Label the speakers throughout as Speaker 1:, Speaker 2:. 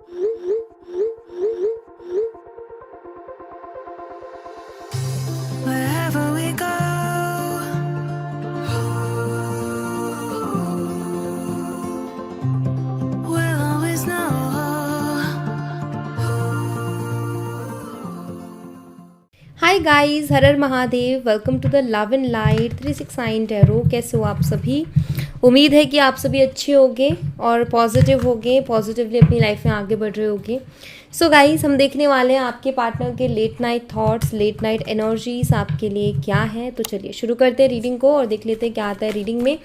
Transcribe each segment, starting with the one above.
Speaker 1: Wherever we go, we'll always know.
Speaker 2: Hi guys, Har Har Mahadev. Welcome to the love and light 369 tarot. कैसे हो आप सभी? उम्मीद है कि आप सभी अच्छे होंगे और पॉजिटिव होंगे, पॉजिटिवली अपनी लाइफ में आगे बढ़ रहे होंगे। सो गाइस, हम देखने वाले हैं आपके पार्टनर के late night thoughts, late night energies आपके लिए क्या है। तो चलिए शुरू करते हैं रीडिंग को और देख लेते हैं क्या आता है रीडिंग में।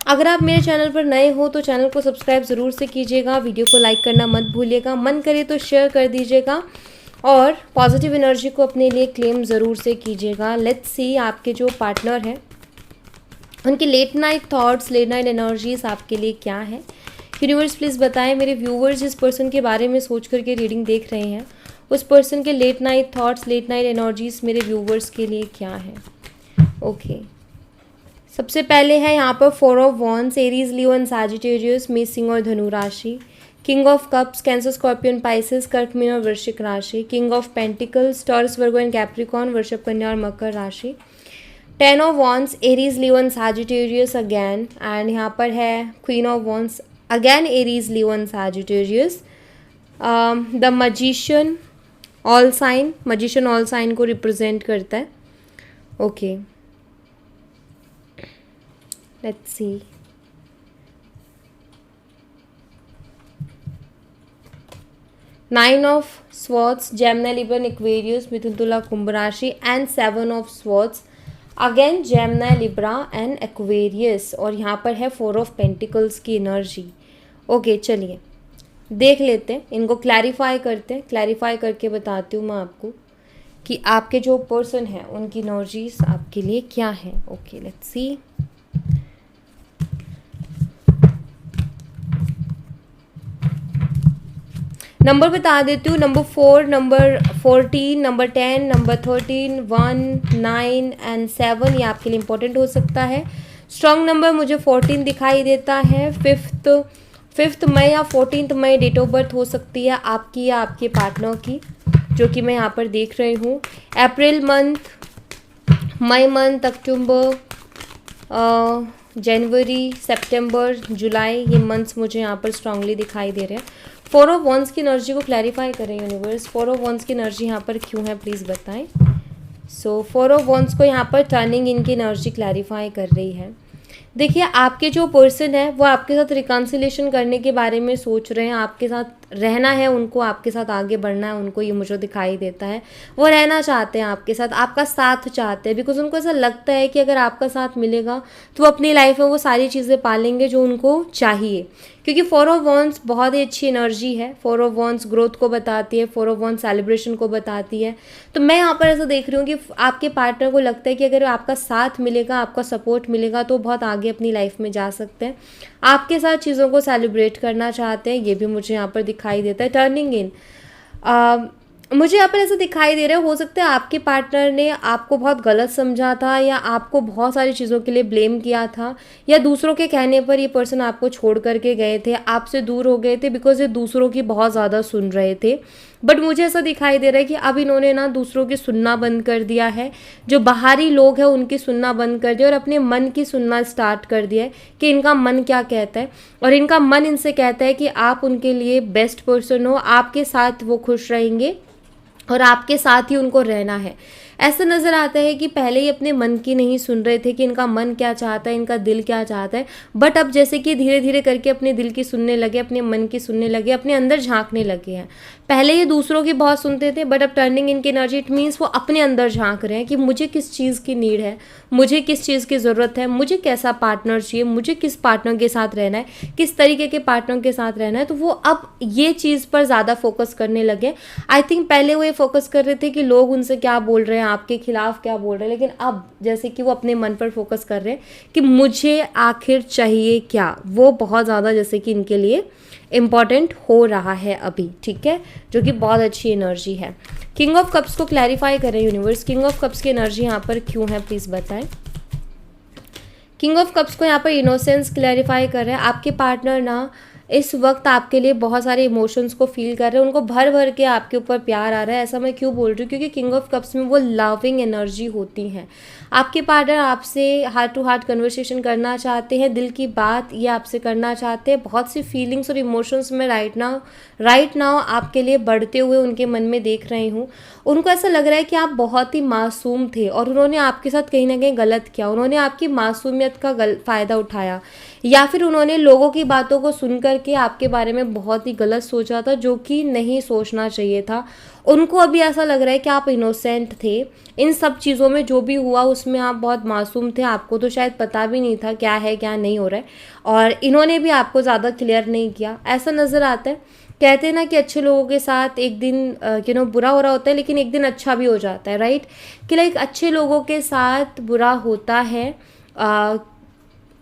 Speaker 2: अगर आप मेरे चैनल पर नए हो तो चैनल को सब्सक्राइब ज़रूर से कीजिएगा, वीडियो को लाइक करना मत भूलिएगा, मन करे तो शेयर कर दीजिएगा और पॉजिटिव एनर्जी को अपने लिए क्लेम ज़रूर से कीजिएगा। लेट्स सी आपके जो पार्टनर हैं उनकी late night thoughts, late night energies आपके लिए क्या है। यूनिवर्स प्लीज़ बताएं मेरे व्यूवर्स जिस पर्सन के बारे में सोच करके रीडिंग देख रहे हैं, उस पर्सन के late night thoughts, late night energies मेरे व्यूवर्स के लिए क्या है। ओके, सबसे पहले है यहाँ पर 4 of wands, Aries, Leo and Sagittarius, मेष, सिंह और धनु राशि। King of cups, Cancer, Scorpion, Pisces, कर्क, मीन और वृश्चिक राशि। King of pentacles, Taurus, Virgo and Capricorn, वृषभ, कन्या और मकर राशि। 10 of wands, Aries, Leo and Sagittarius again, and यहाँ पर है queen of wands, again Aries, Leo and Sagittarius. The magician, all sign, magician all sign को रिप्रेजेंट करता है। Okay, let's see. Nine of swords, Gemini, Libra, Aquarius, Mithun, Tula, Kumbh राशि, and 7 of swords, again Gemini, Libra and Aquarius, और यहाँ पर है 4 of pentacles की energy. Okay, चलिए देख लेते हैं, इनको क्लैरिफाई करते हैं। क्लैरिफाई करके बताती हूँ मैं आपको कि आपके जो पर्सन है उनकी एनर्जीज आपके लिए क्या है। Okay, let's see. नंबर बता देती हूँ, number 4, number 14, number 10, number 13, 1, 9 and 7, ये आपके लिए इंपॉर्टेंट हो सकता है। स्ट्रॉन्ग नंबर मुझे 14 दिखाई देता है। 5th मई या 14th May date of birth हो सकती है आपकी या आपके पार्टनर की, जो कि मैं यहाँ पर देख रही हूँ। अप्रैल मंथ, मई मंथ, अक्टूबर, जनवरी, सितंबर, जुलाई, ये मंथ्स मुझे यहाँ पर स्ट्रांगली दिखाई दे रहे हैं। 4 ऑफ वॉन्ड्स की एनर्जी को क्लैरिफाई करें यूनिवर्स। 4 ऑफ वॉन्ड्स की एनर्जी यहाँ पर क्यों है प्लीज़ बताएं। सो 4 ऑफ वॉन्ड्स को यहाँ पर टर्निंग इनकी एनर्जी क्लैरिफाई कर रही है। देखिए, आपके जो पर्सन है वो आपके साथ रिकन्सिलेशन करने के बारे में सोच रहे हैं, आपके साथ रहना है उनको, आपके साथ आगे बढ़ना है उनको, ये मुझे दिखाई देता है। वो रहना चाहते हैं आपके साथ, आपका साथ चाहते हैं, बिकॉज उनको ऐसा लगता है कि अगर आपका साथ मिलेगा तो वो अपनी लाइफ में वो सारी चीज़ें पालेंगे जो उनको चाहिए। क्योंकि 4 ऑफ वॉन्ड्स बहुत ही अच्छी एनर्जी है। 4 ऑफ वॉन्ड्स ग्रोथ को बताती है, 4 ऑफ वॉन्ड्स सेलिब्रेशन को बताती है। तो मैं यहाँ पर ऐसा देख रही हूँ कि आपके पार्टनर को लगता है कि अगर आपका साथ मिलेगा, आपका सपोर्ट मिलेगा तो बहुत आगे अपनी लाइफ में जा सकते हैं। आपके साथ चीज़ों को सेलिब्रेट करना चाहते हैं, ये भी मुझे यहाँ पर दिखाई देता है। टर्निंग इन, मुझे यहाँ पर ऐसा दिखाई दे रहा है, हो सकता है आपके पार्टनर ने आपको बहुत गलत समझा था या आपको बहुत सारी चीज़ों के लिए ब्लेम किया था, या दूसरों के कहने पर ये पर्सन आपको छोड़ करके गए थे, आपसे दूर हो गए थे बिकॉज ये दूसरों की बहुत ज़्यादा सुन रहे थे। बट मुझे ऐसा दिखाई दे रहा है कि अब इन्होंने ना दूसरों की सुनना बंद कर दिया है, जो बाहरी लोग हैं उनकी सुनना बंद कर दिया और अपने मन की सुनना स्टार्ट कर दिया है कि इनका मन क्या कहता है। और इनका मन इनसे कहता है कि आप उनके लिए बेस्ट पर्सन हो, आपके साथ वो खुश रहेंगे और आपके साथ ही उनको रहना है। ऐसा नज़र आता है कि पहले ही अपने मन की नहीं सुन रहे थे कि इनका मन क्या चाहता है, इनका दिल क्या चाहता है, बट अब जैसे कि धीरे धीरे करके अपने दिल की सुनने लगे, अपने मन की सुनने लगे, अपने अंदर झांकने लगे हैं। पहले ये दूसरों की बहुत सुनते थे, बट अब टर्निंग इनकी एनर्जी, इट मीन्स वो अपने अंदर झांक रहे हैं कि मुझे किस चीज़ की नीड है, मुझे किस चीज़ की ज़रूरत है, मुझे कैसा पार्टनर चाहिए, मुझे किस पार्टनर के साथ रहना है, किस तरीके के पार्टनर के साथ रहना है। तो वो अब ये चीज़ पर ज़्यादा फोकस करने लगे। आई थिंक पहले वो ये फोकस कर रहे थे कि लोग उनसे क्या बोल रहे हैं, आपके खिलाफ क्या बोल रहे हैं, लेकिन अब जैसे कि वो अपने मन पर फोकस कर रहे हैं कि मुझे आखिर चाहिए क्या, वो बहुत ज़्यादा जैसे कि इनके लिए इम्पॉर्टेंट हो रहा है अभी, ठीक है, जो कि बहुत अच्छी एनर्जी है। किंग ऑफ कप्स को क्लैरिफाई करें यूनिवर्स, किंग ऑफ कप्स की एनर्जी यहाँ पर क्यों है प्लीज़ बताएं। किंग ऑफ कप्स को यहाँ पर इनोसेंस क्लैरिफाई कर रहे हैं। आपके पार्टनर ना इस वक्त आपके लिए बहुत सारे इमोशंस को फील कर रहे हैं, उनको भर भर के आपके ऊपर प्यार आ रहा है। ऐसा मैं क्यों बोल रही हूँ, क्योंकि किंग ऑफ कप्स में वो लविंग एनर्जी होती है। आपके पार्टनर आपसे हार्ट टू हार्ट कन्वर्सेशन करना चाहते हैं, दिल की बात ये आपसे करना चाहते हैं। बहुत सी फीलिंग्स और इमोशंस में राइट नाउ आपके लिए बढ़ते हुए उनके मन में देख रही हूँ। उनको ऐसा लग रहा है कि आप बहुत ही मासूम थे और उन्होंने आपके साथ कहीं ना कहीं गलत किया। उन्होंने आपकी मासूमियत का फ़ायदा उठाया, या फिर उन्होंने लोगों की बातों को सुन करके आपके बारे में बहुत ही गलत सोचा था, जो कि नहीं सोचना चाहिए था। उनको अभी ऐसा लग रहा है कि आप इनोसेंट थे, इन सब चीज़ों में जो भी हुआ उसमें आप बहुत मासूम थे, आपको तो शायद पता भी नहीं था क्या है क्या नहीं हो रहा है, और इन्होंने भी आपको ज़्यादा क्लियर नहीं किया, ऐसा नज़र आता है। कहते हैं ना कि अच्छे लोगों के साथ एक दिन बुरा हो रहा होता है, लेकिन एक दिन अच्छा भी हो जाता है, राइट। कि लाइक अच्छे लोगों के साथ बुरा होता है,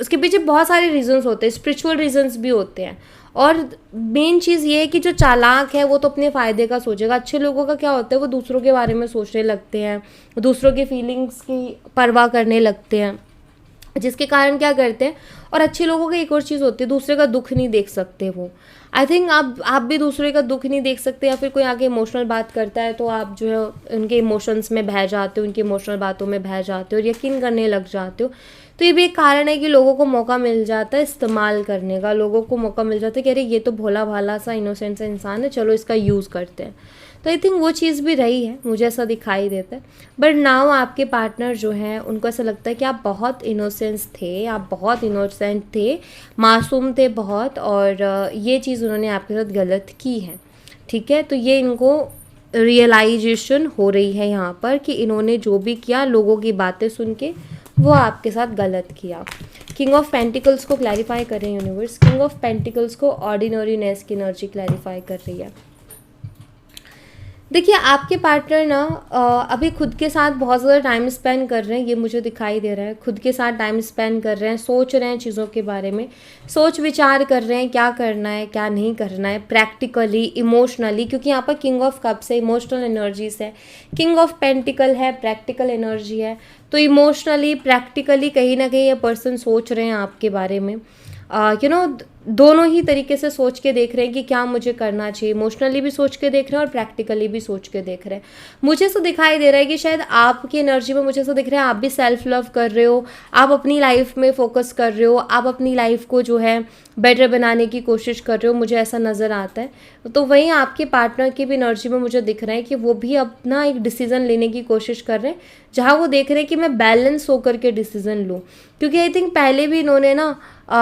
Speaker 2: उसके पीछे बहुत सारे रीजंस होते हैं, स्पिरिचुअल रीजंस भी होते हैं। और मेन चीज़ ये है कि जो चालाक है वो तो अपने फ़ायदे का सोचेगा। अच्छे लोगों का क्या होता है, वो दूसरों के बारे में सोचने लगते हैं, दूसरों के फीलिंग्स की परवाह करने लगते हैं, जिसके कारण क्या करते हैं। और अच्छे लोगों की एक और चीज़ होती है, दूसरे का दुख नहीं देख सकते वो। आई थिंक आप भी दूसरे का दुख नहीं देख सकते, या फिर कोई आगे इमोशनल बात करता है तो आप जो है उनके इमोशंस में बह जाते हो, उनकी इमोशनल बातों में बह जाते हो और यकीन करने लग जाते हो। तो ये भी एक कारण है कि लोगों को मौका मिल जाता है इस्तेमाल करने का, लोगों को मौका मिल जाता है कि अरे ये तो भोला भाला सा इनोसेंट सा इंसान है, चलो इसका यूज़ करते हैं। तो आई थिंक वो चीज़ भी रही है, मुझे ऐसा दिखाई देता है। बट नाउ आपके पार्टनर जो हैं उनको ऐसा लगता है कि आप बहुत इनोसेंस थे, आप बहुत इनोसेंट थे, मासूम थे बहुत, और ये चीज़ उन्होंने आपके साथ गलत की है, ठीक है। तो ये इनको रियलाइजेशन हो रही है यहाँ पर कि इन्होंने जो भी किया लोगों की बातें सुन के वो आपके साथ गलत किया। किंग ऑफ पेंटिकल्स को क्लैरिफाई कर रहे हैं यूनिवर्स। किंग ऑफ पेंटिकल्स को ऑर्डिनरीनेस की एनर्जी क्लैरिफाई कर रही है। देखिए आपके पार्टनर ना अभी खुद के साथ बहुत ज़्यादा टाइम स्पेंड कर रहे हैं, ये मुझे दिखाई दे रहा है। खुद के साथ टाइम स्पेंड कर रहे हैं, सोच रहे हैं चीज़ों के बारे में, सोच विचार कर रहे हैं क्या करना है क्या नहीं करना है, प्रैक्टिकली इमोशनली, क्योंकि यहाँ पर किंग ऑफ कप्स है, इमोशनल एनर्जीज है। किंग ऑफ पेंटिकल है, प्रैक्टिकल एनर्जी है। तो इमोशनली प्रैक्टिकली कहीं ना कहीं ये पर्सन सोच रहे हैं आपके बारे में, दोनों ही तरीके से सोच के देख रहे हैं कि क्या मुझे करना चाहिए। इमोशनली भी सोच के देख रहे हैं और प्रैक्टिकली भी सोच के देख रहे हैं। मुझे ऐसा दिखाई दे रहा है कि शायद आपकी एनर्जी में मुझे ऐसा दिख रहा है आप भी सेल्फ लव कर रहे हो, आप अपनी लाइफ में फोकस कर रहे हो, आप अपनी लाइफ को जो है बेटर बनाने की कोशिश कर रहे हो, मुझे ऐसा नज़र आता है। तो वहीं आपके पार्टनर की भी एनर्जी में मुझे दिख रहा है कि वो भी अपना एक डिसीज़न लेने की कोशिश कर रहे हैं, जहाँ वो देख रहे हैं कि मैं बैलेंस होकर के डिसीज़न लूँ। क्योंकि आई थिंक पहले भी इन्होंने ना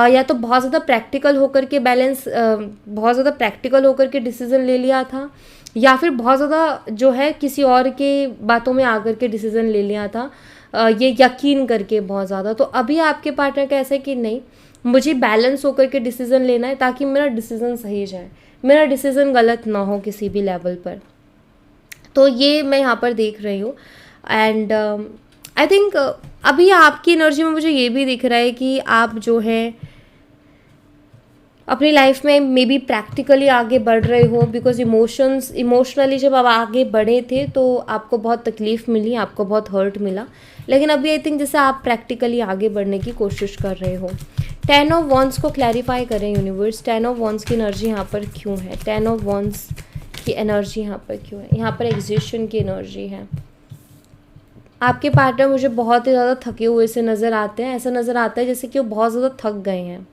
Speaker 2: या तो बहुत ज़्यादा प्रैक्टिकल होकर के बहुत ज़्यादा प्रैक्टिकल होकर के डिसीज़न ले लिया था, या फिर बहुत ज़्यादा जो है किसी और के बातों में आकर के डिसीज़न ले लिया था, ये यकीन करके बहुत ज़्यादा। तो अभी आपके पार्टनर का ऐसा है कि नहीं, मुझे बैलेंस होकर के डिसीज़न लेना है ताकि मेरा डिसीज़न सही जाए, मेरा डिसीज़न गलत ना हो किसी भी लेवल पर। तो ये मैं यहाँ पर देख रही हूँ। एंड आई थिंक अभी आपकी एनर्जी में मुझे ये भी दिख रहा है कि आप जो है अपनी लाइफ में मे बी प्रैक्टिकली आगे बढ़ रहे हो, बिकॉज इमोशनली जब आप आगे बढ़े थे तो आपको बहुत तकलीफ़ मिली, आपको बहुत हर्ट मिला, लेकिन अभी आई थिंक जैसे आप प्रैक्टिकली आगे बढ़ने की कोशिश कर रहे हो। 10 ऑफ वॉन्ड्स को क्लैरिफाई करें यूनिवर्स। 10 ऑफ वॉन्ड्स की एनर्जी यहाँ पर क्यों है? 10 ऑफ वॉन्ड्स की एनर्जी यहाँ पर क्यों है? यहाँ पर एग्जिस्टेंस की एनर्जी है। आपके पार्टनर मुझे बहुत ही ज़्यादा थके हुए से नज़र आते हैं। ऐसा नज़र आता है जैसे कि वो बहुत ज़्यादा थक गए हैं,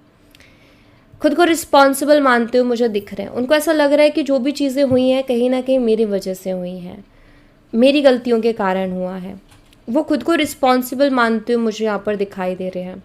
Speaker 2: खुद को रिस्पॉन्सिबल मानते हुए मुझे दिख रहे हैं। उनको ऐसा लग रहा है कि जो भी चीज़ें हुई हैं कहीं ना कहीं मेरी वजह से हुई हैं, मेरी गलतियों के कारण हुआ है। वो खुद को रिस्पॉन्सिबल मानते हुए मुझे यहाँ पर दिखाई दे रहे हैं,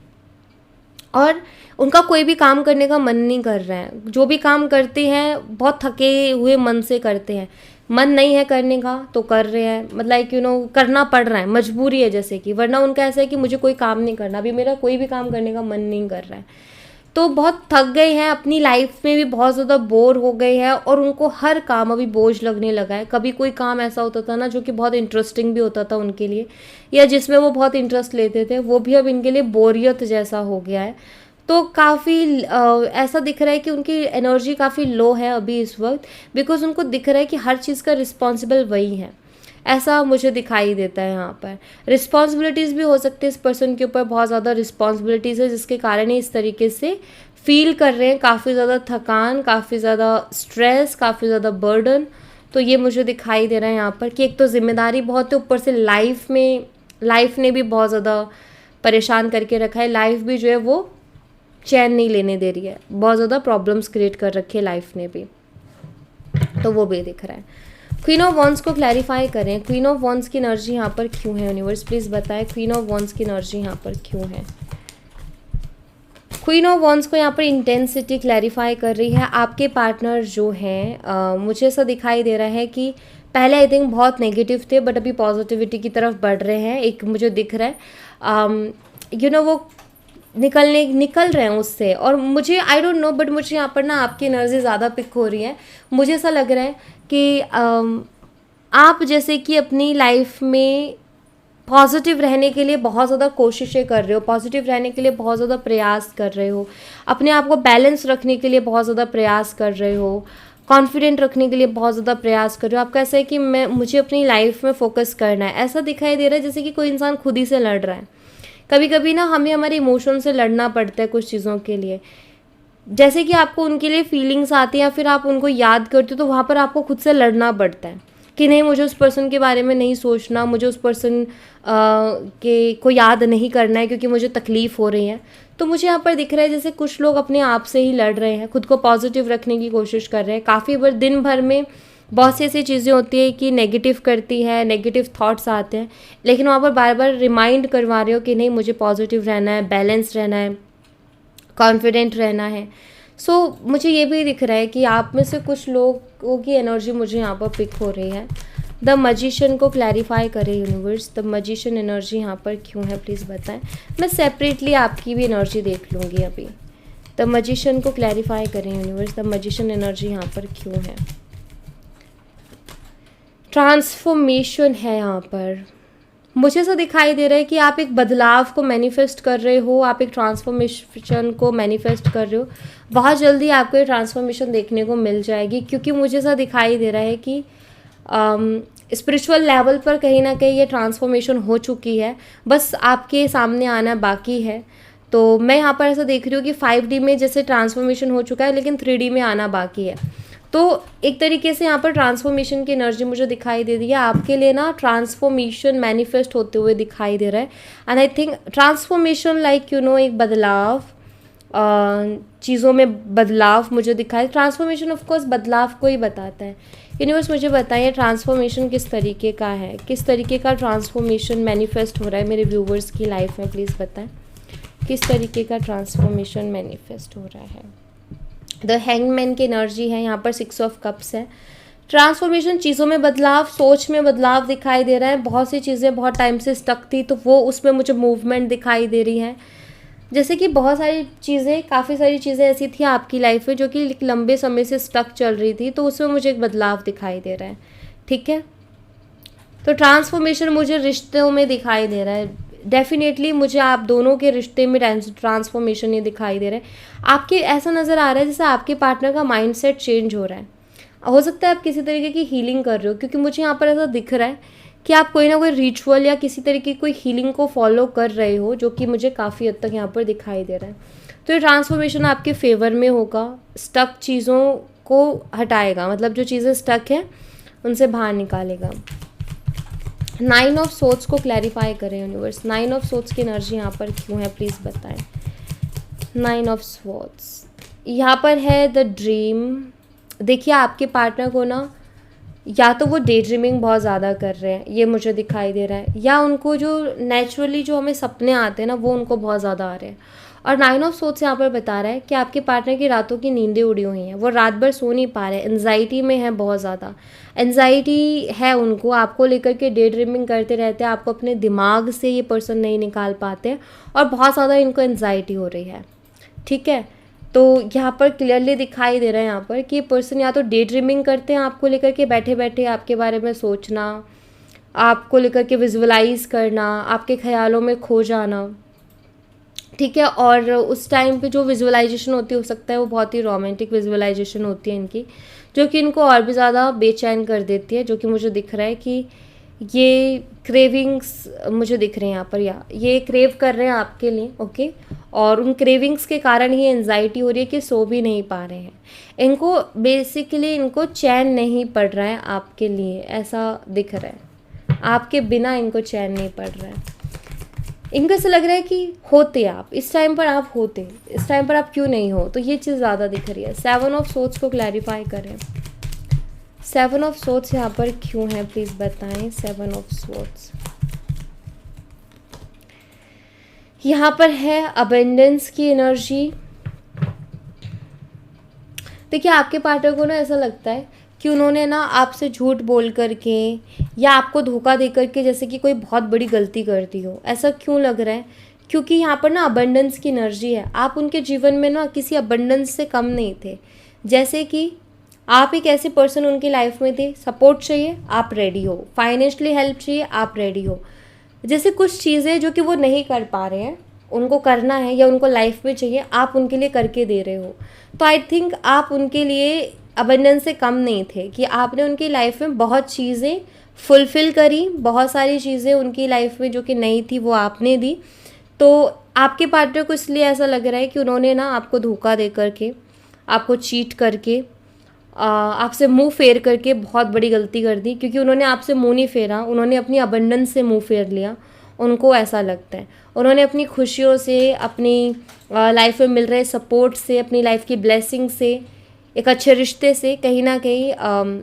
Speaker 2: और उनका कोई भी काम करने का मन नहीं कर रहा है। जो भी काम करते हैं बहुत थके हुए मन से करते हैं, मन नहीं है करने का तो कर रहे हैं, मतलब करना पड़ रहा है, मजबूरी है जैसे कि, वरना उनका ऐसा है कि मुझे कोई काम नहीं करना, अभी मेरा कोई भी काम करने का मन नहीं कर रहा है। तो बहुत थक गए हैं, अपनी लाइफ में भी बहुत ज़्यादा बोर हो गए हैं, और उनको हर काम अभी बोझ लगने लगा है। कभी कोई काम ऐसा होता था ना जो कि बहुत इंटरेस्टिंग भी होता था उनके लिए, या जिसमें वो बहुत इंटरेस्ट लेते थे, वो भी अब इनके लिए बोरियत जैसा हो गया है। तो काफ़ी ऐसा दिख रहा है कि उनकी एनर्जी काफ़ी लो है अभी इस वक्त, बिकॉज उनको दिख रहा है कि हर चीज़ का रिस्पॉन्सिबल वही है, ऐसा मुझे दिखाई देता है। यहाँ पर रिस्पॉन्सिबिलिटीज़ भी हो सकती है, इस पर्सन के ऊपर बहुत ज़्यादा रिस्पॉन्सिबिलिटीज़ है जिसके कारण ही इस तरीके से फील कर रहे हैं काफ़ी ज़्यादा थकान, काफ़ी ज़्यादा स्ट्रेस, काफ़ी ज़्यादा बर्डन। तो ये मुझे दिखाई दे रहा है यहाँ पर कि एक तो जिम्मेदारी बहुत है, ऊपर से लाइफ ने भी बहुत ज़्यादा परेशान करके रखा है। लाइफ भी जो है वो चैन नहीं लेने दे रही है, बहुत ज़्यादा प्रॉब्लम्स क्रिएट कर रखी है लाइफ ने भी, तो वो भी दिख रहा है। क्वीन ऑफ वॉन्ड्स को क्लैरिफाई करें, क्वीन ऑफ वॉन्ड्स की एनर्जी यहाँ पर क्यों है यूनिवर्स, प्लीज़ बताएं क्वीन ऑफ वॉन्ड्स की एनर्जी यहाँ पर क्यों है। क्वीन ऑफ वॉन्ड्स को यहाँ पर इंटेंसिटी क्लैरिफाई कर रही है। आपके पार्टनर जो हैं मुझे ऐसा दिखाई दे रहा है कि पहले आई थिंक बहुत नेगेटिव थे, बट अभी पॉजिटिविटी की तरफ बढ़ रहे हैं, एक मुझे दिख रहा है। वो निकल रहे हैं उससे। और मुझे आई डोंट नो, बट मुझे यहाँ पर ना आपकी एनर्जी ज़्यादा पिक हो रही है। मुझे ऐसा लग रहा है कि आप जैसे कि अपनी लाइफ में पॉजिटिव रहने के लिए बहुत ज़्यादा कोशिशें कर रहे हो, पॉजिटिव रहने के लिए बहुत ज़्यादा प्रयास कर रहे हो, अपने आप को बैलेंस रखने के लिए बहुत ज़्यादा प्रयास कर रहे हो, कॉन्फिडेंट रखने के लिए बहुत ज़्यादा प्रयास कर रहे हो। आपका ऐसा है कि मुझे अपनी लाइफ में फोकस करना है, ऐसा दिखाई दे रहा है जैसे कि कोई इंसान खुद ही से लड़ रहा है। कभी कभी ना हमें हमारे इमोशन से लड़ना पड़ता है कुछ चीज़ों के लिए, जैसे कि आपको उनके लिए फीलिंग्स आती हैं या फिर आप उनको याद करते हो, तो वहाँ पर आपको खुद से लड़ना पड़ता है कि नहीं, मुझे उस पर्सन के बारे में नहीं सोचना, मुझे उस पर्सन को याद नहीं करना है क्योंकि मुझे तकलीफ़ हो रही है। तो मुझे यहाँ पर दिख रहा है जैसे कुछ लोग अपने आप से ही लड़ रहे हैं, खुद को पॉजिटिव रखने की कोशिश कर रहे हैं। काफ़ी बार दिन भर में बहुत सी ऐसी चीज़ें होती है कि नेगेटिव करती है, नेगेटिव थॉट्स आते हैं, लेकिन वहाँ पर बार बार रिमाइंड करवा रहे हो कि नहीं, मुझे पॉजिटिव रहना है, बैलेंस रहना है, कॉन्फिडेंट रहना है। मुझे ये भी दिख रहा है कि आप में से कुछ लोगों की एनर्जी मुझे यहाँ पर पिक हो रही है। द मजिशियन को क्लैरिफाई करें यूनिवर्स, द मजिशियन एनर्जी यहाँ पर क्यों है, प्लीज़ बताएं। मैं सेपरेटली आपकी भी एनर्जी देख लूँगी अभी। द मजिशियन को क्लैरिफाई करें यूनिवर्स, द मजिशियन एनर्जी यहाँ पर क्यों है। ट्रांसफॉर्मेशन है यहाँ पर, मुझे ऐसा दिखाई दे रहा है कि आप एक बदलाव को मैनिफेस्ट कर रहे हो, आप एक ट्रांसफॉर्मेशन को मैनिफेस्ट कर रहे हो। बहुत जल्दी आपको ये ट्रांसफॉर्मेशन देखने को मिल जाएगी, क्योंकि मुझे ऐसा दिखाई दे रहा है कि स्पिरिचुअल लेवल पर कहीं ना कहीं ये ट्रांसफॉर्मेशन हो चुकी है, बस आपके सामने आना बाकी है। तो मैं यहाँ पर ऐसा देख रही हूँ कि 5D में जैसे ट्रांसफॉर्मेशन हो चुका है, लेकिन 3D में आना बाकी है। तो एक तरीके से यहाँ पर ट्रांसफॉर्मेशन की एनर्जी मुझे दिखाई दे रही है। आपके लिए ना ट्रांसफॉर्मेशन मैनिफेस्ट होते हुए दिखाई दे रहा है। And I think transformation like एक बदलाव, चीज़ों में बदलाव मुझे दिखाई। ट्रांसफॉर्मेशन ऑफ कोर्स बदलाव को ही बताता है। यूनिवर्स मुझे बताइए ट्रांसफॉर्मेशन किस तरीके का है, किस तरीके का ट्रांसफॉर्मेशन मैनिफेस्ट हो रहा है मेरे व्यूवर्स की लाइफ में, प्लीज़ बताएं किस तरीके का ट्रांसफॉर्मेशन मैनिफेस्ट हो रहा है। द हैंगमैन की एनर्जी है यहाँ पर, 6 ऑफ कप्स है। ट्रांसफॉर्मेशन, चीज़ों में बदलाव, सोच में बदलाव दिखाई दे रहा है। बहुत सी चीज़ें बहुत टाइम से स्टक थी, तो वो उसमें मुझे मूवमेंट दिखाई दे रही है। जैसे कि बहुत सारी चीज़ें, काफ़ी सारी चीज़ें ऐसी थी आपकी लाइफ में जो कि लंबे समय से स्टक चल रही थी, तो उसमें मुझे एक बदलाव दिखाई दे रहा है। ठीक है, तो ट्रांसफॉर्मेशन मुझे रिश्तों में दिखाई दे रहा है। डेफिनेटली मुझे आप दोनों के रिश्ते में ट्रांसफॉर्मेशन ये दिखाई दे रहा है। आपके ऐसा नज़र आ रहा है जैसे आपके पार्टनर का माइंडसेट चेंज हो रहा है। हो सकता है आप किसी तरीके की हीलिंग कर रहे हो, क्योंकि मुझे यहाँ पर ऐसा दिख रहा है कि आप कोई ना कोई रिचुअल या किसी तरीके की कोई हीलिंग को फॉलो कर रहे हो, जो कि मुझे काफ़ी हद तक यहाँ पर दिखाई दे रहा है। तो ये ट्रांसफॉर्मेशन आपके फेवर में होगा, स्टक चीज़ों को हटाएगा, मतलब जो चीज़ें स्टक हैं उनसे बाहर निकालेगा। 9 ऑफ सोर्ड्स को क्लैरिफाई करें यूनिवर्स, 9 ऑफ सोर्ड्स की एनर्जी यहाँ पर क्यों है, प्लीज़ बताएं। 9 ऑफ सोर्ड्स यहाँ पर है द ड्रीम। देखिए आपके पार्टनर को ना, या तो वो डे ड्रीमिंग बहुत ज़्यादा कर रहे हैं, ये मुझे दिखाई दे रहा है, या उनको जो नेचुरली जो हमें सपने आते हैं ना, वो उनको बहुत ज़्यादा आ रहे हैं। और 9 ऑफ सोर्ड्स यहाँ पर बता रहा है कि आपके पार्टनर की रातों की नींदें उड़ी हुई हैं, वो रात भर सो नहीं पा रहे, एंजाइटी में है, बहुत ज़्यादा एंजाइटी है उनको, आपको लेकर के डे ड्रीमिंग करते रहते हैं, आपको अपने दिमाग से ये पर्सन नहीं निकाल पाते, और बहुत ज़्यादा इनको एंजाइटी हो रही है। ठीक है, तो यहाँ पर क्लियरली दिखाई दे रहा है यहाँ पर कि पर्सन या तो डे ड्रीमिंग करते हैं, आपको लेकर के बैठे बैठे आपके बारे में सोचना, आपको लेकर के विजुअलाइज करना, आपके ख्यालों में खो जाना। ठीक है, और उस टाइम पे जो विजुअलाइजेशन होती है, हो सकता है वो बहुत ही रोमांटिक विजुअलाइजेशन होती है इनकी, जो कि इनको और भी ज़्यादा बेचैन कर देती है, जो कि मुझे दिख रहा है कि ये क्रेविंग्स मुझे दिख रहे हैं यहाँ पर, या ये क्रेव कर रहे हैं आपके लिए। ओके, और उन क्रेविंग्स के कारण ही एंजाइटी हो रही है कि सो भी नहीं पा रहे हैं। इनको बेसिकली इनको चैन नहीं पड़ रहा है आपके लिए, ऐसा दिख रहा है। आपके बिना इनको चैन नहीं पड़ रहा है। इनको ऐसा लग रहा है कि होते आप इस टाइम पर, आप होते इस टाइम पर, आप क्यों नहीं हो, तो ये चीज़ ज़्यादा दिख रही है। 7 ऑफ सोर्ड्स को क्लैरिफाई करें। 7 ऑफ सोर्ड्स यहाँ पर क्यों है प्लीज़ बताएं। 7 ऑफ सोर्ड्स यहाँ पर है अबेंडेंस की एनर्जी। देखिए आपके पार्टनर को ना ऐसा लगता है कि उन्होंने ना आपसे झूठ बोल करके या आपको धोखा दे करके जैसे कि कोई बहुत बड़ी गलती कर दी हो। ऐसा क्यों लग रहा है? क्योंकि यहाँ पर ना अबंडेंस की एनर्जी है। आप उनके जीवन में ना किसी अबंडेंस से कम नहीं थे। जैसे कि आप एक ऐसे पर्सन उनकी लाइफ में थे, सपोर्ट चाहिए आप रेडी हो, फाइनेंशियली हेल्प चाहिए आप रेडी हो। जैसे कुछ चीज़ें जो कि वो नहीं कर पा रहे हैं, उनको करना है या उनको लाइफ में चाहिए, आप उनके लिए करके दे रहे हो। तो आई थिंक आप उनके लिए अबंडेंस से कम नहीं थे कि आपने उनकी लाइफ में बहुत चीज़ें फुलफ़िल करी, बहुत सारी चीज़ें उनकी लाइफ में जो कि नहीं थी वो आपने दी। तो आपके पार्टनर को इसलिए ऐसा लग रहा है कि उन्होंने ना आपको धोखा दे करके, आपको चीट करके, आपसे मुंह फेर करके बहुत बड़ी गलती कर दी। क्योंकि उन्होंने आपसे मुंह नहीं फेरा, उन्होंने अपनी अबंडेंस से मुंह फेर लिया। उनको ऐसा लगता है उन्होंने अपनी खुशियों से, अपनी लाइफ में मिल रहे सपोर्ट से, अपनी लाइफ की ब्लेसिंग से, एक अच्छे रिश्ते से कहीं ना कहीं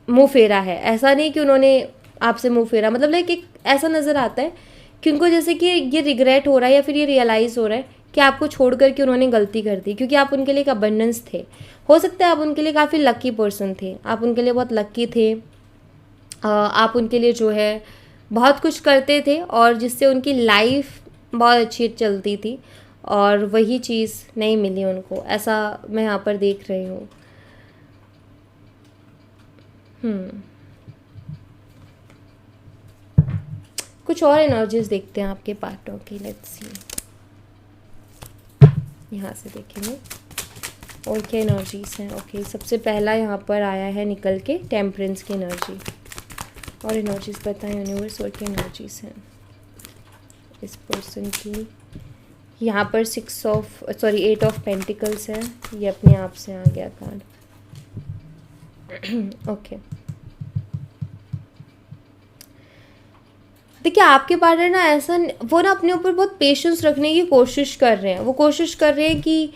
Speaker 2: मुंह फेरा है। ऐसा नहीं कि उन्होंने आपसे मुंह फेरा, मतलब लाइक एक ऐसा नज़र आता है कि उनको जैसे कि ये रिग्रेट हो रहा है या फिर ये रियलाइज़ हो रहा है कि आपको छोड़ कर के उन्होंने गलती कर दी। क्योंकि आप उनके लिए एक अबंडेंस थे। हो सकता है आप उनके लिए काफ़ी लकी पर्सन थे, आप उनके लिए बहुत लकी थे। आप उनके लिए जो है बहुत कुछ करते थे और जिससे उनकी लाइफ बहुत अच्छी चलती थी, और वही चीज़ नहीं मिली उनको, ऐसा मैं यहाँ पर देख रही हूँ। कुछ और एनर्जीज देखते हैं आपके पार्टनर की। लेट्स सी, यहाँ से देखेंगे और क्या एनर्जीज हैं। ओके, सबसे पहला यहाँ पर आया है निकल के टेम्परेंस की एनर्जी। और एनर्जीज बताएं यूनिवर्स, और क्या एनर्जीज हैं इस पर्सन की। यहाँ पर 8 ऑफ पेंटिकल्स है, ये अपने आप से आ गया कार्ड। ओके, देखिए आपके पार्टनर ना ऐसा, वो ना अपने ऊपर बहुत पेशेंस रखने की कोशिश कर रहे हैं। वो कोशिश कर रहे हैं कि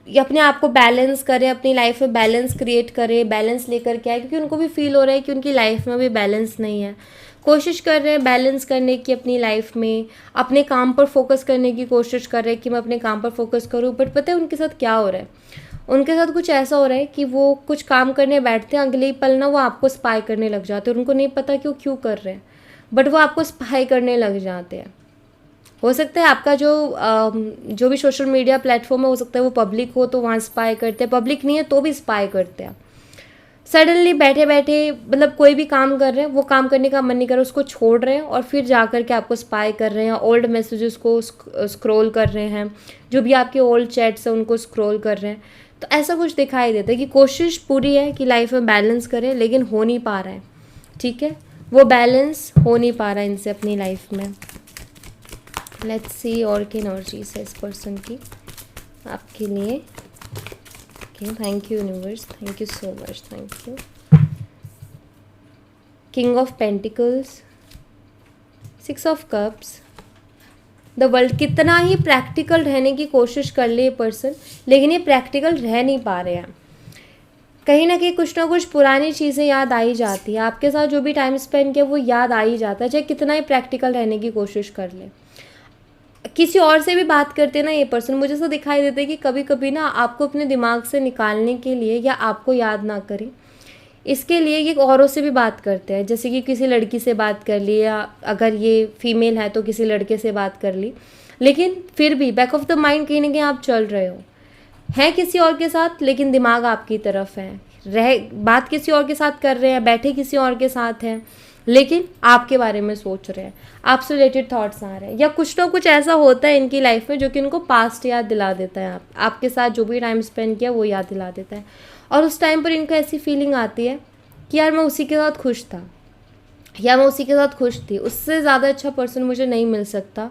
Speaker 2: ये अपने आप को बैलेंस करें, अपनी लाइफ में बैलेंस क्रिएट करें, बैलेंस लेकर के आए। क्योंकि उनको भी फील हो रहा है कि उनकी लाइफ में भी बैलेंस नहीं है। कोशिश कर रहे हैं बैलेंस करने की अपनी लाइफ में, अपने काम पर फोकस करने की कोशिश कर रहे हैं कि मैं अपने काम पर फोकस करूं। बट पता है उनके साथ क्या हो रहा है? उनके साथ कुछ ऐसा हो रहा है कि वो कुछ काम करने बैठते हैं, अगले ही पल ना वो आपको स्पाई करने लग जाते हैं। और उनको नहीं पता कि वो क्यों कर रहे हैं, बट वो आपको स्पाई करने लग जाते हैं। हो सकता है आपका जो भी सोशल मीडिया प्लेटफॉर्म है, हो सकता है वो पब्लिक हो तो वहाँ स्पाई करते हैं, पब्लिक नहीं है तो भी स्पाई करते हैं। सडनली बैठे बैठे, मतलब कोई भी काम कर रहे हैं, वो काम करने का मन नहीं कर रहा, उसको छोड़ रहे हैं और फिर जा कर के आपको स्पाई कर रहे हैं। ओल्ड मैसेजेस को स्क्रॉल कर रहे हैं, जो भी आपके ओल्ड चैट्स हैं उनको स्क्रॉल कर रहे हैं। तो ऐसा कुछ दिखाई देता है कि कोशिश पूरी है कि लाइफ में बैलेंस करें, लेकिन हो नहीं पा रहा है। ठीक है, वो बैलेंस हो नहीं पा रहा है इनसे अपनी लाइफ में। लेट्स सी और क्या एनर्जीज है इस पर्सन की आपके लिए। Okay, thank you universe, thank you so much, thank you. King of pentacles, 6 of cups, the world. कितना ही प्रैक्टिकल रहने की कोशिश कर ले ये पर्सन, लेकिन ये प्रैक्टिकल रह नहीं पा रहे हैं। कहीं ना कहीं कुछ ना कुछ पुरानी चीज़ें याद आई जाती है। आपके साथ जो भी टाइम स्पेंड किया वो याद आ ही जाता है, चाहे कितना ही प्रैक्टिकल रहने की कोशिश कर ले। किसी और से भी बात करते ना ये पर्सन, मुझे ऐसा दिखाई देता है कि कभी कभी ना आपको अपने दिमाग से निकालने के लिए, या आपको याद ना करें इसके लिए, ये औरों से भी बात करते हैं। जैसे कि किसी लड़की से बात कर ली, या अगर ये फीमेल है तो किसी लड़के से बात कर ली, लेकिन फिर भी बैक ऑफ द माइंड कहीं ना कहीं आप चल रहे हो, है किसी और के साथ, लेकिन दिमाग आपकी तरफ है। बात किसी और के साथ कर रहे हैं, बैठे किसी और के साथ हैं, लेकिन आपके बारे में सोच रहे हैं, आपसे रिलेटेड थॉट्स आ रहे हैं, या कुछ ना कुछ ऐसा होता है इनकी लाइफ में जो कि उनको पास्ट याद दिला देता है। आपके साथ जो भी टाइम स्पेंड किया वो याद दिला देता है। और उस टाइम पर इनको ऐसी फीलिंग आती है कि यार मैं उसी के साथ खुश था, या मैं उसी के साथ खुश थी, उससे ज़्यादा अच्छा पर्सन मुझे नहीं मिल सकता।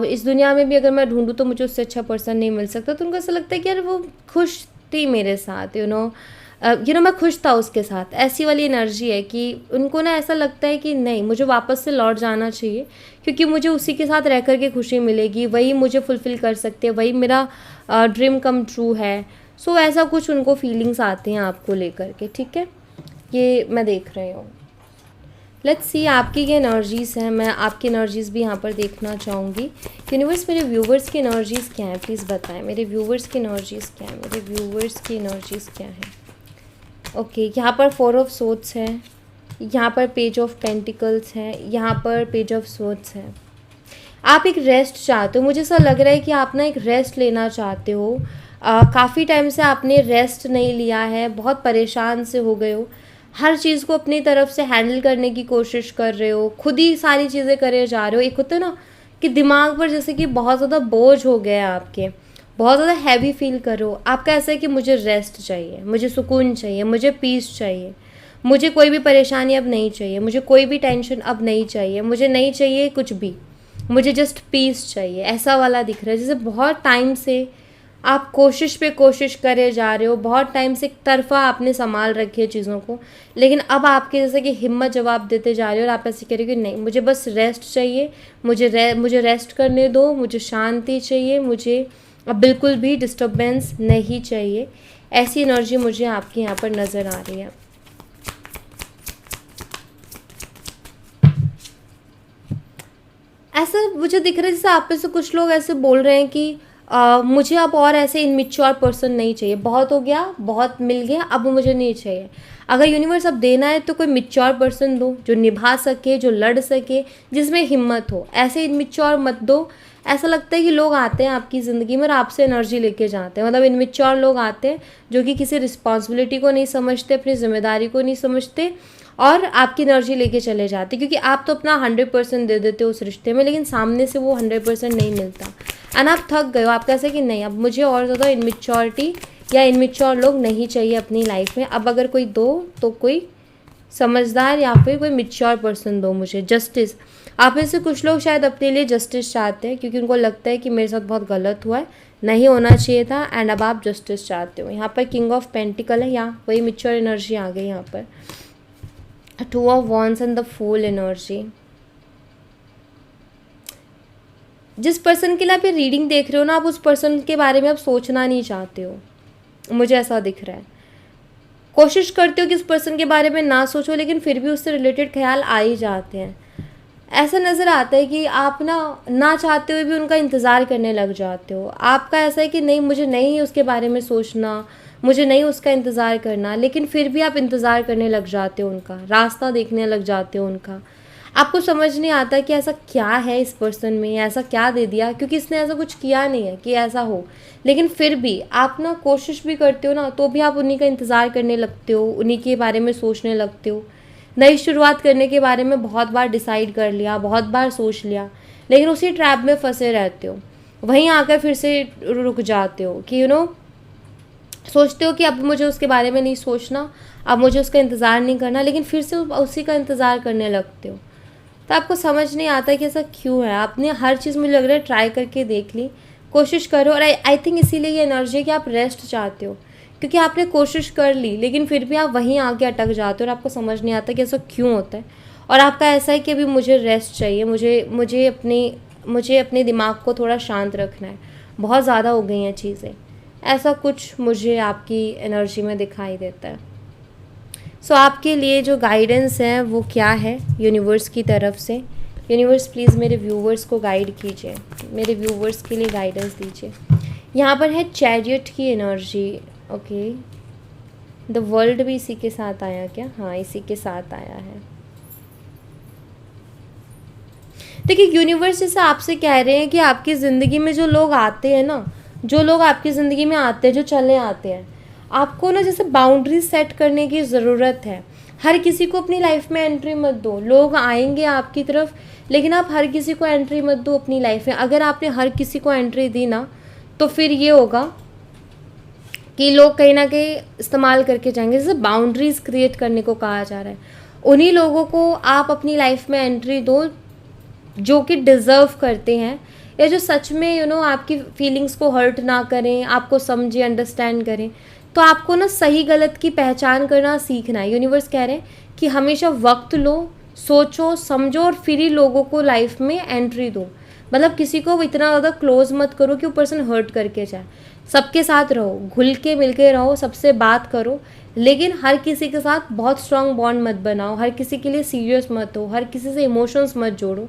Speaker 2: इस दुनिया में भी अगर मैं ढूंढूँ तो मुझे उससे अच्छा पर्सन नहीं मिल सकता। तो उनको ऐसा लगता है कि यार वो खुश थी मेरे साथ, मैं खुश था उसके साथ। ऐसी वाली एनर्जी है कि उनको ना ऐसा लगता है कि नहीं, मुझे वापस से लौट जाना चाहिए, क्योंकि मुझे उसी के साथ रह कर के खुशी मिलेगी, वही मुझे फुलफ़िल कर सकते हैं, वही मेरा ड्रीम कम ट्रू है। सो ऐसा कुछ उनको फीलिंग्स आती हैं आपको लेकर के, ठीक है, ये मैं देख रही हूँ। लेट्स सी आपकी क्या एनर्जीज़ हैं, मैं आपकी एनर्जीज़ भी यहाँ पर देखना चाहूँगी। यूनिवर्स, मेरे व्यूवर्स की एनर्जीज़ क्या हैं, प्लीज़ बताएं। मेरे व्यूवर्स की एनर्जीज़ क्या हैं, मेरे व्यूवर्स की एनर्जीज़ क्या हैं। ओके, यहाँ पर 4 ऑफ सोर्ड्स है, यहाँ पर पेज ऑफ पेंटिकल्स है, यहाँ पर पेज ऑफ सोर्ड्स है। आप एक रेस्ट चाहते हो, मुझे ऐसा लग रहा है कि आप ना एक रेस्ट लेना चाहते हो। काफ़ी टाइम से आपने रेस्ट नहीं लिया है, बहुत परेशान से हो गए हो, हर चीज़ को अपनी तरफ से हैंडल करने की कोशिश कर रहे हो, खुद ही सारी चीज़ें करे जा रहे हो। एक होता है ना कि दिमाग पर जैसे कि बहुत ज़्यादा बोझ हो गया है आपके, बहुत ज़्यादा हैवी फील कर रहे हो। आपका ऐसा है कि मुझे रेस्ट चाहिए, मुझे सुकून चाहिए, मुझे पीस चाहिए, मुझे कोई भी परेशानी अब नहीं चाहिए, मुझे कोई भी टेंशन अब नहीं चाहिए, मुझे नहीं चाहिए कुछ भी, मुझे जस्ट पीस चाहिए। ऐसा वाला दिख रहा है, जैसे बहुत टाइम से आप कोशिश पे कोशिश करे जा रहे हो, बहुत टाइम से एक तरफा आपने संभाल रखी है चीज़ों को, लेकिन अब आपके जैसे कि हिम्मत जवाब देते जा रहे हो और आप ऐसे कह रहे हो कि नहीं, मुझे बस रेस्ट चाहिए, मुझे रेस्ट करने दो, मुझे शांति चाहिए, मुझे अब बिल्कुल भी डिस्टर्बेंस नहीं चाहिए। ऐसी एनर्जी मुझे आपके यहाँ पर नज़र आ रही है। ऐसा मुझे दिख रहा है जैसे आप में से कुछ लोग ऐसे बोल रहे हैं कि मुझे अब और ऐसे इनमेच्योर पर्सन नहीं चाहिए, बहुत हो गया, बहुत मिल गया, अब मुझे नहीं चाहिए। अगर यूनिवर्स अब देना है तो कोई मैच्योर पर्सन दो, जो निभा सके, जो लड़ सके, जिसमें हिम्मत हो। ऐसे इनमेच्योर मत दो। ऐसा लगता है कि लोग आते हैं आपकी ज़िंदगी में और आपसे एनर्जी लेके जाते हैं, मतलब इनमेच्योर लोग आते हैं जो कि किसी रिस्पॉन्सिबिलिटी को नहीं समझते, अपनी जिम्मेदारी को नहीं समझते और आपकी एनर्जी लेके चले जाते, क्योंकि आप तो अपना 100% दे देते हो उस रिश्ते में, लेकिन सामने से वो 100% नहीं मिलता एंड आप थक गए हो। आप कैसे कि नहीं, अब मुझे और ज़्यादा इनमेच्योरिटी या इनमेच्योर लोग नहीं चाहिए अपनी लाइफ में। अब अगर कोई दो तो कोई समझदार या फिर कोई मैच्योर पर्सन दो मुझे, जस्टिस। आप में से कुछ लोग शायद अपने लिए जस्टिस चाहते हैं, क्योंकि उनको लगता है कि मेरे साथ बहुत गलत हुआ है, नहीं होना चाहिए था, एंड अब आप जस्टिस चाहते हो। यहाँ पर किंग ऑफ पेंटिकल है, यहाँ वही मैच्योर एनर्जी आ गई। यहाँ पर 2 of wands and the fool energy. जिस पर्सन के लिए आप ये रीडिंग देख रहे हो ना, आप उस पर्सन के बारे में आप सोचना नहीं चाहते हो, मुझे ऐसा दिख रहा है। कोशिश करते हो कि उस पर्सन के बारे में ना सोचो, लेकिन फिर भी उससे रिलेटेड ख्याल आ ही जाते हैं। ऐसा नज़र आता है कि आप ना चाहते हुए भी उनका इंतज़ार करने लग जाते हो। आपका ऐसा है कि नहीं, मुझे नहीं उसके बारे में सोचना, मुझे नहीं उसका इंतज़ार करना, लेकिन फिर भी आप इंतज़ार करने लग जाते हो उनका, रास्ता देखने लग जाते हो उनका। आपको समझ नहीं आता कि ऐसा क्या है इस पर्सन में, ऐसा क्या दे दिया, क्योंकि इसने ऐसा कुछ किया नहीं है कि ऐसा हो, लेकिन फिर भी आप ना कोशिश भी करते हो ना, तो भी आप उन्हीं का इंतज़ार करने लगते हो, उन्हीं के बारे में सोचने लगते हो। नई शुरुआत करने के बारे में बहुत बार डिसाइड कर लिया, बहुत बार सोच लिया, लेकिन उसी ट्रैप में फंसे रहते हो। वहीं आकर फिर से रुक जाते हो कि सोचते हो कि अब मुझे उसके बारे में नहीं सोचना, अब मुझे उसका इंतज़ार नहीं करना, लेकिन फिर से उसी का इंतज़ार करने लगते हो। तो आपको समझ नहीं आता कि ऐसा क्यों है। आपने हर चीज़, मुझे लग रहा है, ट्राई करके देख ली, कोशिश करो, और आई थिंक इसीलिए ये एनर्जी है कि आप रेस्ट चाहते हो, क्योंकि आपने कोशिश कर ली लेकिन फिर भी आप वहीं आके अटक जाते हो और आपको समझ नहीं आता कि ऐसा क्यों होता है। और आपका ऐसा है कि अभी मुझे रेस्ट चाहिए, मुझे अपने दिमाग को थोड़ा शांत रखना है, बहुत ज़्यादा हो गई हैं चीज़ें। ऐसा कुछ मुझे आपकी एनर्जी में दिखाई देता है। सो आपके लिए जो गाइडेंस है वो क्या है यूनिवर्स की तरफ से। यूनिवर्स प्लीज़ मेरे व्यूवर्स को गाइड कीजिए, मेरे व्यूवर्स के लिए गाइडेंस दीजिए। यहाँ पर है चैरियट की एनर्जी। ओके, द वर्ल्ड भी इसी के साथ आया क्या? हाँ, इसी के साथ आया है। देखिए, यूनिवर्स जैसे आपसे कह रहे हैं कि आपकी ज़िंदगी में जो लोग आते हैं ना, जो लोग आपकी ज़िंदगी में आते हैं, जो चले आते हैं, आपको ना जैसे बाउंड्री सेट करने की ज़रूरत है। हर किसी को अपनी लाइफ में एंट्री मत दो। लोग आएंगे आपकी तरफ, लेकिन आप हर किसी को एंट्री मत दो अपनी लाइफ में। अगर आपने हर किसी को एंट्री दी ना, तो फिर ये होगा कि लोग कहीं ना कहीं इस्तेमाल करके जाएंगे। जैसे बाउंड्रीज़ क्रिएट करने को कहा जा रहा है, उन्हीं लोगों को आप अपनी लाइफ में एंट्री दो जो कि डिज़र्व करते हैं, या जो सच में आपकी फीलिंग्स को हर्ट ना करें, आपको समझे, अंडरस्टैंड करें। तो आपको ना सही गलत की पहचान करना सीखना है। यूनिवर्स कह रहे हैं कि हमेशा वक्त लो, सोचो, समझो और फिर ही लोगों को लाइफ में एंट्री दो। मतलब किसी को इतना ज़्यादा क्लोज मत करो कि वो पर्सन हर्ट करके जाए। सबके साथ रहो, घुल के मिल के रहो, सबसे बात करो, लेकिन हर किसी के साथ बहुत स्ट्रांग बॉन्ड मत बनाओ, हर किसी के लिए सीरियस मत हो, हर किसी से इमोशंस मत जोड़ो।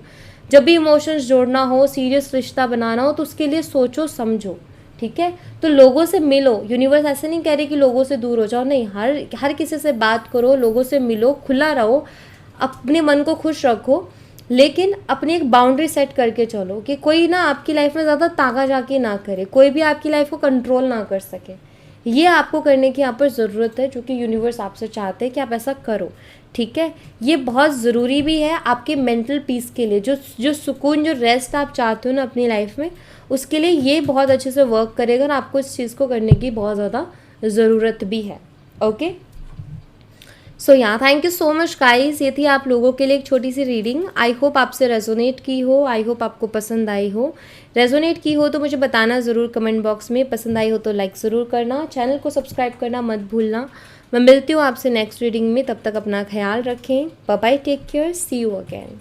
Speaker 2: जब भी इमोशंस जोड़ना हो, सीरियस रिश्ता बनाना हो, तो उसके लिए सोचो समझो, ठीक है। तो लोगों से मिलो। यूनिवर्स ऐसे नहीं कह रही कि लोगों से दूर हो जाओ, नहीं, हर किसी से बात करो, लोगों से मिलो, खुला रहो, अपने मन को खुश रखो, लेकिन अपनी एक बाउंड्री सेट करके चलो कि कोई ना आपकी लाइफ में ज़्यादा ताका झाकी ना करे, कोई भी आपकी लाइफ को कंट्रोल ना कर सके। ये आपको करने की यहाँ पर ज़रूरत है, जो कि यूनिवर्स आपसे चाहते हैं कि आप ऐसा करो, ठीक है। ये बहुत ज़रूरी भी है आपके मेंटल पीस के लिए, जो सुकून, जो रेस्ट आप चाहते हो ना अपनी लाइफ में, उसके लिए ये बहुत अच्छे से वर्क करेगा और आपको इस चीज़ को करने की बहुत ज़्यादा ज़रूरत भी है। ओके, सो या thank you so much guys. ये थी आप लोगों के लिए एक छोटी सी रीडिंग। आई होप आपसे रेजोनेट की हो, आई होप आपको पसंद आई हो। रेजोनेट की हो तो मुझे बताना ज़रूर कमेंट बॉक्स में, पसंद आई हो तो लाइक ज़रूर करना, चैनल को सब्सक्राइब करना मत भूलना। मैं मिलती हूँ आपसे नेक्स्ट रीडिंग में, तब तक अपना ख्याल रखें। Bye bye, take care, see you again.